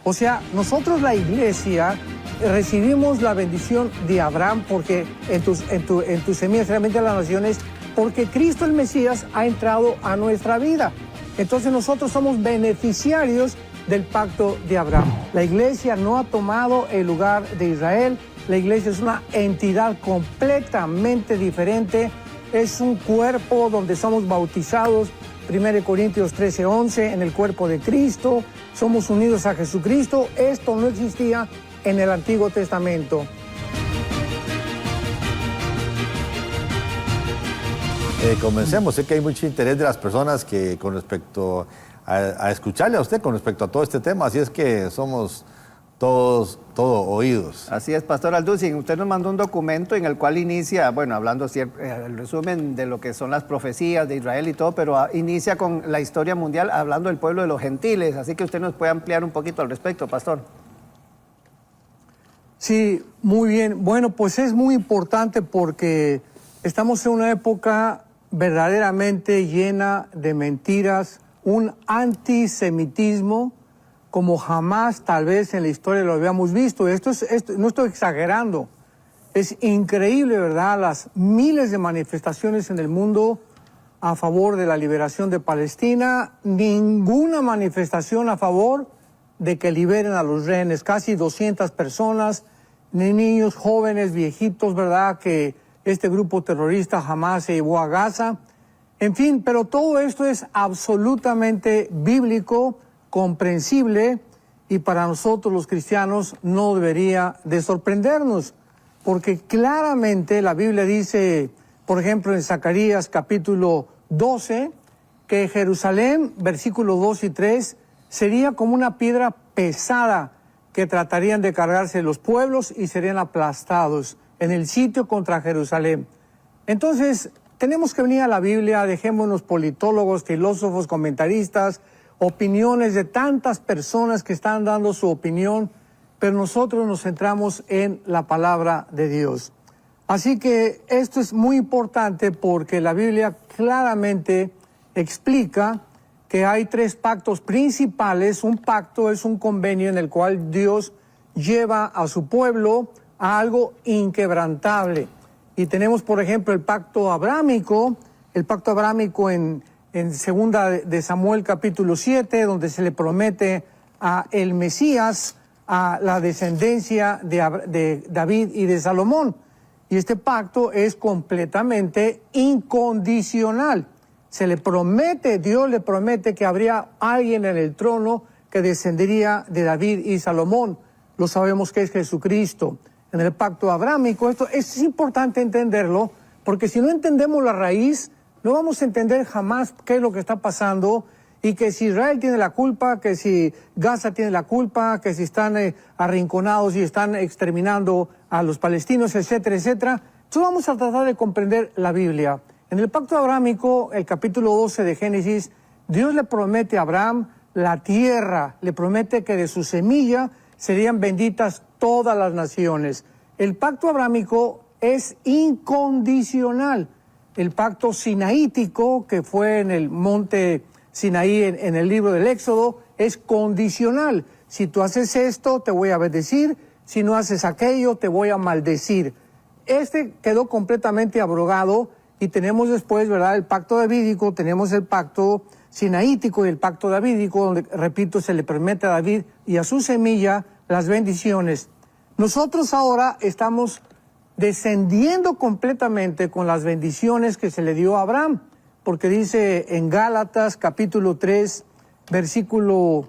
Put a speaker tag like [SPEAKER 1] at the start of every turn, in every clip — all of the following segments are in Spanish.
[SPEAKER 1] O sea, nosotros la iglesia recibimos la bendición de Abraham porque en tu semilla realmente las naciones, porque Cristo el Mesías ha entrado a nuestra vida. Entonces nosotros somos beneficiarios del pacto de Abraham. La iglesia no ha tomado el lugar de Israel. La iglesia es una entidad completamente diferente. Es un cuerpo donde somos bautizados, 1 Corintios 13:11, en el cuerpo de Cristo. Somos unidos a Jesucristo. Esto no existía en el Antiguo Testamento.
[SPEAKER 2] Comencemos. Sé que hay mucho interés de las personas que con respecto a escucharle a usted con respecto a todo este tema, así es que somos todo oídos.
[SPEAKER 3] Así es, Pastor Alducin, usted nos mandó un documento en el cual inicia, bueno, hablando el resumen de lo que son las profecías de Israel y todo, pero inicia con la historia mundial hablando del pueblo de los gentiles, así que usted nos puede ampliar un poquito al respecto, Pastor.
[SPEAKER 1] Sí, muy bien. Bueno, pues es muy importante porque estamos en una época verdaderamente llena de mentiras, un antisemitismo como jamás tal vez en la historia lo habíamos visto. Esto no estoy exagerando. Es increíble, ¿verdad? Las miles de manifestaciones en el mundo a favor de la liberación de Palestina. Ninguna manifestación a favor de que liberen a los rehenes. Casi 200 personas, niños, jóvenes, viejitos, ¿verdad? Que este grupo terrorista jamás se llevó a Gaza. En fin, pero todo esto es absolutamente bíblico, comprensible, y para nosotros los cristianos no debería de sorprendernos, porque claramente la Biblia dice, por ejemplo en Zacarías capítulo 12, que Jerusalén, versículos 2 y 3, sería como una piedra pesada que tratarían de cargarse los pueblos y serían aplastados en el sitio contra Jerusalén. Entonces, tenemos que venir a la Biblia, dejémonos politólogos, filósofos, comentaristas, opiniones de tantas personas que están dando su opinión, pero nosotros nos centramos en la palabra de Dios. Así que esto es muy importante porque la Biblia claramente explica que hay tres pactos principales. Un pacto es un convenio en el cual Dios lleva a su pueblo a algo inquebrantable. Y tenemos, por ejemplo, el pacto abrámico en segunda de Samuel capítulo 7, donde se le promete a el Mesías, a la descendencia de David y de Salomón. Y este pacto es completamente incondicional. Se le promete, Dios le promete que habría alguien en el trono que descendería de David y Salomón. Lo sabemos que es Jesucristo. En el pacto abrámico, esto es importante entenderlo, porque si no entendemos la raíz, no vamos a entender jamás qué es lo que está pasando, y que si Israel tiene la culpa, que si Gaza tiene la culpa, que si están arrinconados y están exterminando a los palestinos, etcétera, etcétera. Entonces vamos a tratar de comprender la Biblia. En el pacto abrámico, el capítulo 12 de Génesis, Dios le promete a Abraham la tierra, le promete que de su semilla serían benditas todas las naciones. El pacto abrámico es incondicional. El pacto sinaítico, que fue en el monte Sinaí en el libro del Éxodo, es condicional. Si tú haces esto, te voy a bendecir. Si no haces aquello, te voy a maldecir. Este quedó completamente abrogado y tenemos después, ¿verdad?, el pacto davídico, tenemos el pacto sinaítico y el pacto davídico, donde, repito, se le permite a David y a su semilla las bendiciones. Nosotros ahora estamos descendiendo completamente con las bendiciones que se le dio a Abraham, porque dice en Gálatas capítulo 3, versículo,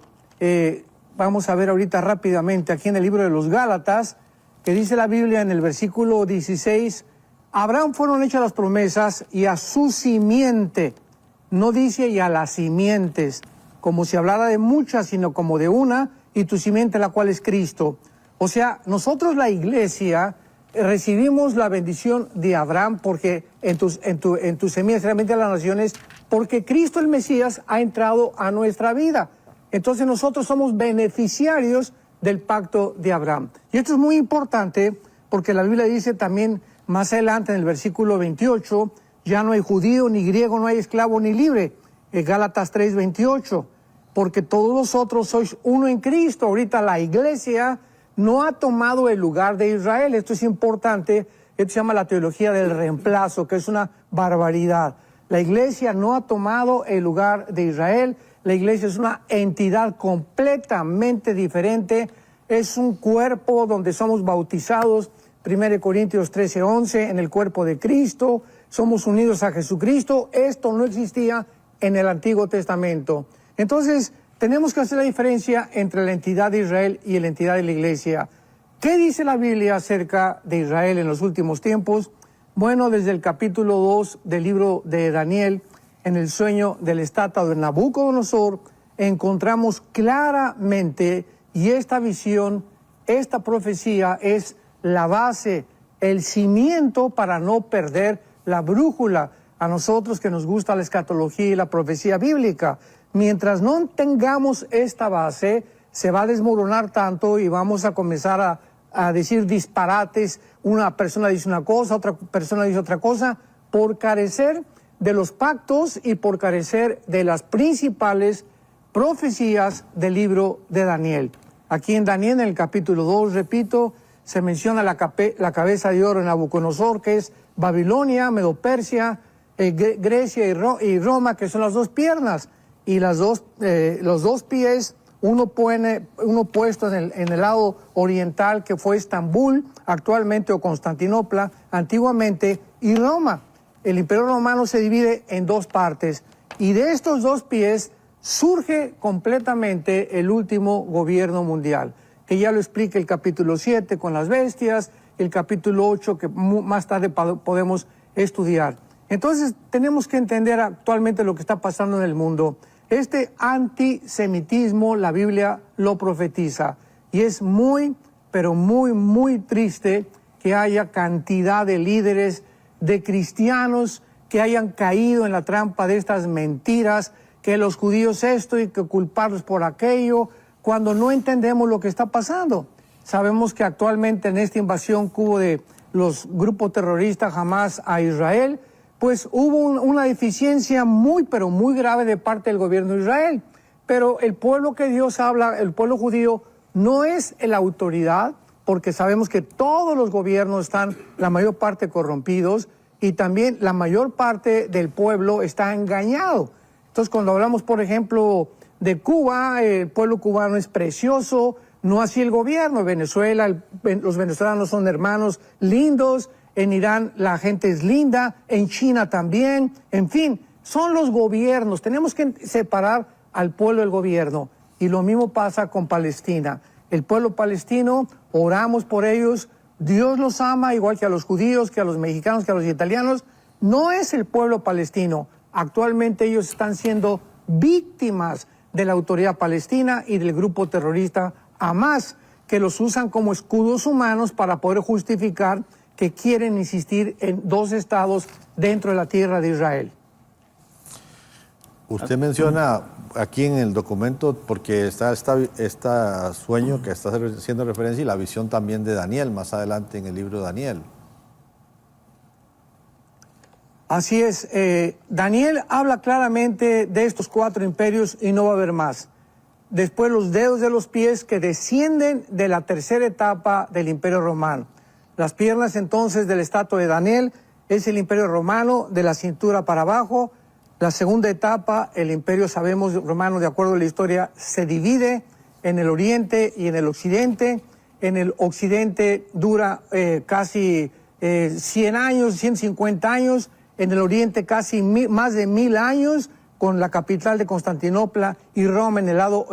[SPEAKER 1] vamos a ver ahorita rápidamente aquí en el libro de los Gálatas, que dice la Biblia en el versículo 16, a Abraham fueron hechas las promesas y a su simiente, no dice y a las simientes, como si hablara de muchas, sino como de una, y tu simiente la cual es Cristo. O sea, nosotros la iglesia recibimos la bendición de Abraham porque en tu semilla realmente las naciones, porque Cristo el Mesías ha entrado a nuestra vida. Entonces nosotros somos beneficiarios del pacto de Abraham. Y esto es muy importante porque la Biblia dice también más adelante en el versículo 28, ya no hay judío ni griego, no hay esclavo ni libre. Gálatas 3:28. porque todos vosotros sois uno en Cristo. Ahorita la iglesia no ha tomado el lugar de Israel. Esto es importante. Esto se llama la teología del reemplazo, que es una barbaridad. La iglesia no ha tomado el lugar de Israel. La iglesia es una entidad completamente diferente. Es un cuerpo donde somos bautizados, 1 Corintios 13:11, en el cuerpo de Cristo. Somos unidos a Jesucristo. Esto no existía en el Antiguo Testamento. Entonces, tenemos que hacer la diferencia entre la entidad de Israel y la entidad de la iglesia. ¿Qué dice la Biblia acerca de Israel en los últimos tiempos? Bueno, desde el capítulo 2 del libro de Daniel, en el sueño de la estatua de Nabucodonosor, encontramos claramente, y esta visión, esta profecía es la base, el cimiento para no perder la brújula. A nosotros que nos gusta la escatología y la profecía bíblica, mientras no tengamos esta base, se va a desmoronar tanto y vamos a comenzar a decir disparates. Una persona dice una cosa, otra persona dice otra cosa, por carecer de los pactos y por carecer de las principales profecías del libro de Daniel. Aquí en Daniel, en el capítulo 2, repito, se menciona la cabeza de oro en Nabucodonosor, que es Babilonia, Medo-Persia, Grecia y Roma, que son las dos piernas, y los dos pies, uno puesto en el lado oriental, que fue Estambul, actualmente, o Constantinopla, antiguamente, y Roma. El Imperio Romano se divide en dos partes, y de estos dos pies surge completamente el último gobierno mundial, que ya lo explica el capítulo 7 con las bestias, el capítulo 8 que más tarde podemos estudiar. Entonces tenemos que entender actualmente lo que está pasando en el mundo. Este antisemitismo, la Biblia lo profetiza, y es muy, pero muy, muy triste que haya cantidad de líderes, de cristianos que hayan caído en la trampa de estas mentiras, que los judíos esto y que culparlos por aquello, cuando no entendemos lo que está pasando. Sabemos que actualmente en esta invasión que hubo de los grupos terroristas Hamas a Israel, pues hubo una deficiencia muy, pero muy grave de parte del gobierno de Israel. Pero el pueblo que Dios habla, el pueblo judío, no es la autoridad, porque sabemos que todos los gobiernos están, la mayor parte, corrompidos, y también la mayor parte del pueblo está engañado. Entonces, cuando hablamos, por ejemplo, de Cuba, el pueblo cubano es precioso, no así el gobierno. Venezuela, los venezolanos son hermanos lindos, en Irán la gente es linda, en China también, en fin, son los gobiernos. Tenemos que separar al pueblo del gobierno, y lo mismo pasa con Palestina. El pueblo palestino, oramos por ellos, Dios los ama igual que a los judíos, que a los mexicanos, que a los italianos. No es el pueblo palestino. Actualmente ellos están siendo víctimas de la autoridad palestina y del grupo terrorista Hamas, que los usan como escudos humanos para poder justificar que quieren insistir en dos estados dentro de la tierra de Israel.
[SPEAKER 2] Usted menciona aquí en el documento, porque está este sueño que está haciendo referencia, y la visión también de Daniel, más adelante en el libro de Daniel.
[SPEAKER 1] Así es, Daniel habla claramente de estos 4 imperios y no va a haber más. Después los dedos de los pies que descienden de la tercera etapa del Imperio Romano. Las piernas entonces de la estatua de Daniel es el Imperio Romano, de la cintura para abajo. La segunda etapa, el Imperio, sabemos, romano, de acuerdo a la historia, se divide en el oriente y en el occidente. En el occidente dura casi 100 años, 150 años. En el oriente casi más de 1000 años, con la capital de Constantinopla y Roma en el lado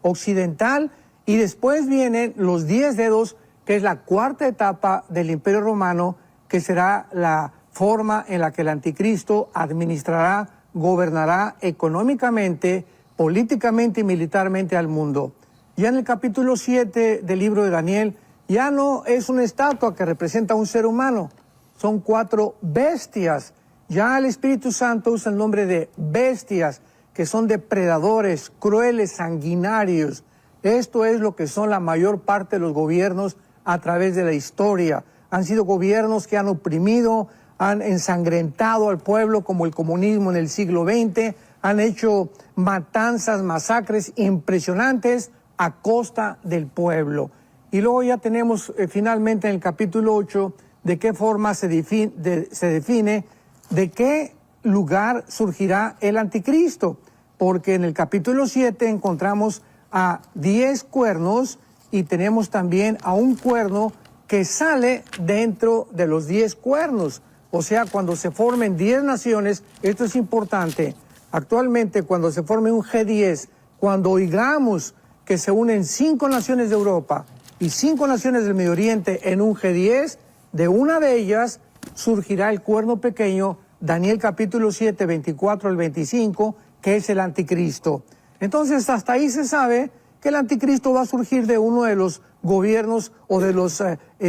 [SPEAKER 1] occidental. Y después vienen los 10 dedos, que es la cuarta etapa del Imperio Romano, que será la forma en la que el anticristo administrará, gobernará económicamente, políticamente y militarmente al mundo. Ya en el capítulo 7 del libro de Daniel, ya no es una estatua que representa a un ser humano, son 4 bestias. Ya el Espíritu Santo usa el nombre de bestias, que son depredadores, crueles, sanguinarios. Esto es lo que son la mayor parte de los gobiernos a través de la historia. Han sido gobiernos que han oprimido, han ensangrentado al pueblo, como el comunismo en el siglo XX, han hecho matanzas, masacres impresionantes a costa del pueblo. Y luego ya tenemos finalmente en el capítulo 8 de qué forma se define de qué lugar surgirá el anticristo, porque en el capítulo 7 encontramos a 10 cuernos y tenemos también a un cuerno que sale dentro de los 10 cuernos. O sea, cuando se formen 10 naciones, esto es importante, actualmente cuando se forme un G10, cuando oigamos que se unen 5 naciones de Europa y 5 naciones del Medio Oriente en un G10, de una de ellas surgirá el cuerno pequeño, Daniel capítulo 7, 24 al 25, que es el anticristo. Entonces, hasta ahí se sabe que el anticristo va a surgir de uno de los gobiernos o de los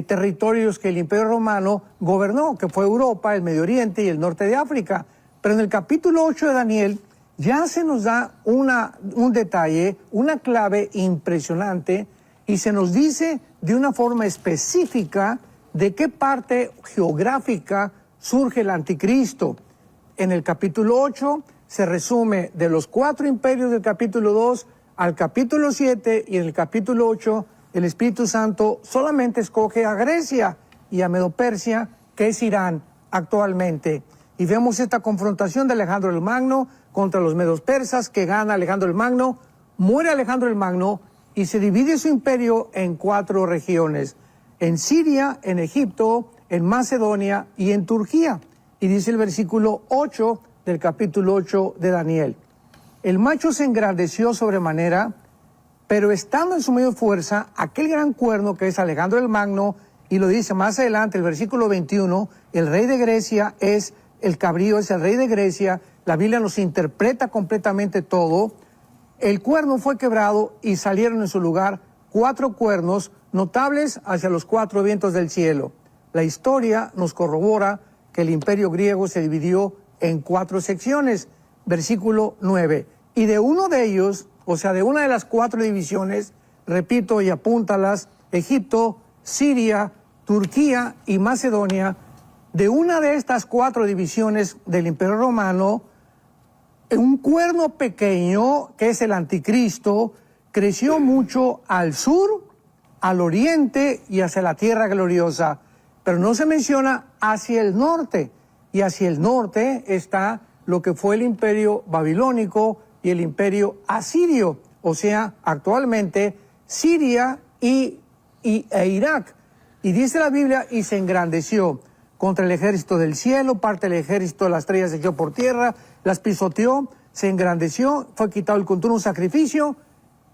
[SPEAKER 1] territorios que el Imperio Romano gobernó, que fue Europa, el Medio Oriente y el norte de África. Pero en el capítulo 8 de Daniel ya se nos da un detalle, una clave impresionante, y se nos dice de una forma específica de qué parte geográfica surge el anticristo. En el capítulo 8 se resume de los 4 imperios del capítulo 2 al capítulo 7, y en el capítulo 8 el Espíritu Santo solamente escoge a Grecia y a Medo-Persia, que es Irán actualmente. Y vemos esta confrontación de Alejandro el Magno contra los medos persas, que gana Alejandro el Magno, muere Alejandro el Magno y se divide su imperio en 4 regiones: en Siria, en Egipto, en Macedonia y en Turquía. Y dice el versículo 8 del capítulo 8 de Daniel: el macho se engrandeció sobremanera, pero estando en su mayor fuerza, aquel gran cuerno que es Alejandro el Magno, y lo dice más adelante, el versículo 21, el rey de Grecia es el cabrío, es el rey de Grecia. La Biblia nos interpreta completamente todo. El cuerno fue quebrado y salieron en su lugar 4 cuernos notables hacia los 4 vientos del cielo. La historia nos corrobora que el imperio griego se dividió en 4 secciones. Versículo 9. Y de uno de ellos, o sea, de una de las 4 divisiones, repito y apúntalas, Egipto, Siria, Turquía y Macedonia, de una de estas 4 divisiones del Imperio Romano, un cuerno pequeño, que es el anticristo, creció mucho al sur, al oriente y hacia la tierra gloriosa, pero no se menciona hacia el norte, y hacia el norte está lo que fue el imperio babilónico y el imperio asirio, o sea, actualmente Siria e Irak. Y dice la Biblia, y se engrandeció contra el ejército del cielo, parte del ejército de las estrellas se echó por tierra, las pisoteó, se engrandeció, fue quitado el continuo sacrificio,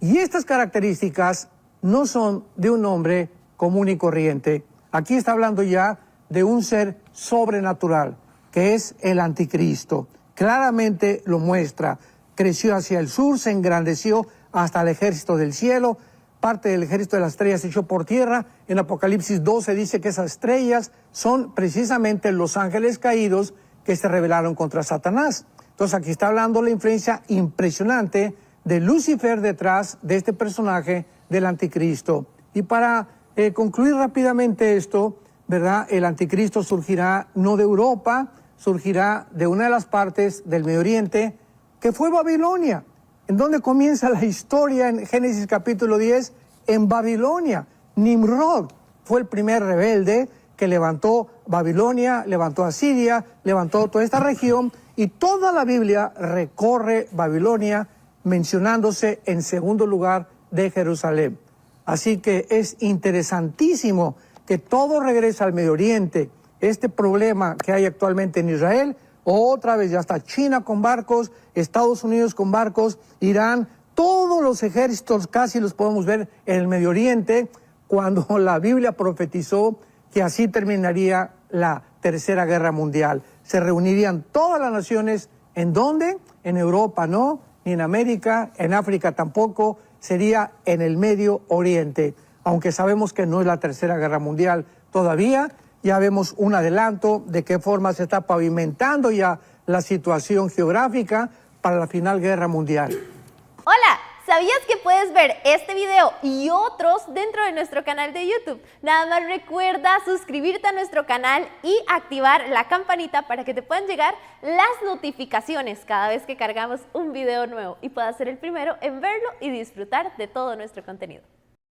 [SPEAKER 1] y estas características no son de un hombre común y corriente. Aquí está hablando ya de un ser sobrenatural, que es el anticristo. Claramente lo muestra. Creció hacia el sur, se engrandeció hasta el ejército del cielo, parte del ejército de las estrellas se echó por tierra. En Apocalipsis 12 dice que esas estrellas son precisamente los ángeles caídos que se rebelaron contra Satanás. Entonces aquí está hablando la influencia impresionante de Lucifer detrás de este personaje del anticristo. Y para concluir rápidamente esto, ¿verdad? El anticristo surgirá no de Europa, surgirá de una de las partes del Medio Oriente, que fue Babilonia. ¿En dónde comienza la historia en Génesis capítulo 10? En Babilonia. Nimrod fue el primer rebelde que levantó Babilonia, levantó a Siria, levantó toda esta región, y toda la Biblia recorre Babilonia mencionándose en segundo lugar de Jerusalén. Así que es interesantísimo que todo regresa al Medio Oriente. Este problema que hay actualmente en Israel, otra vez ya está China con barcos, Estados Unidos con barcos, Irán, todos los ejércitos casi los podemos ver en el Medio Oriente, cuando la Biblia profetizó que así terminaría la Tercera Guerra Mundial. Se reunirían todas las naciones, ¿en dónde? En Europa no, ni en América, en África tampoco, sería en el Medio Oriente. Aunque sabemos que no es la Tercera Guerra Mundial todavía, ya vemos un adelanto de qué forma se está pavimentando ya la situación geográfica para la final guerra mundial.
[SPEAKER 4] Hola, ¿Sabías que puedes ver este video y otros dentro de nuestro canal de YouTube? Nada más recuerda suscribirte a nuestro canal y activar la campanita para que te puedan llegar las notificaciones cada vez que cargamos un video nuevo y puedas ser el primero en verlo y disfrutar de todo nuestro contenido.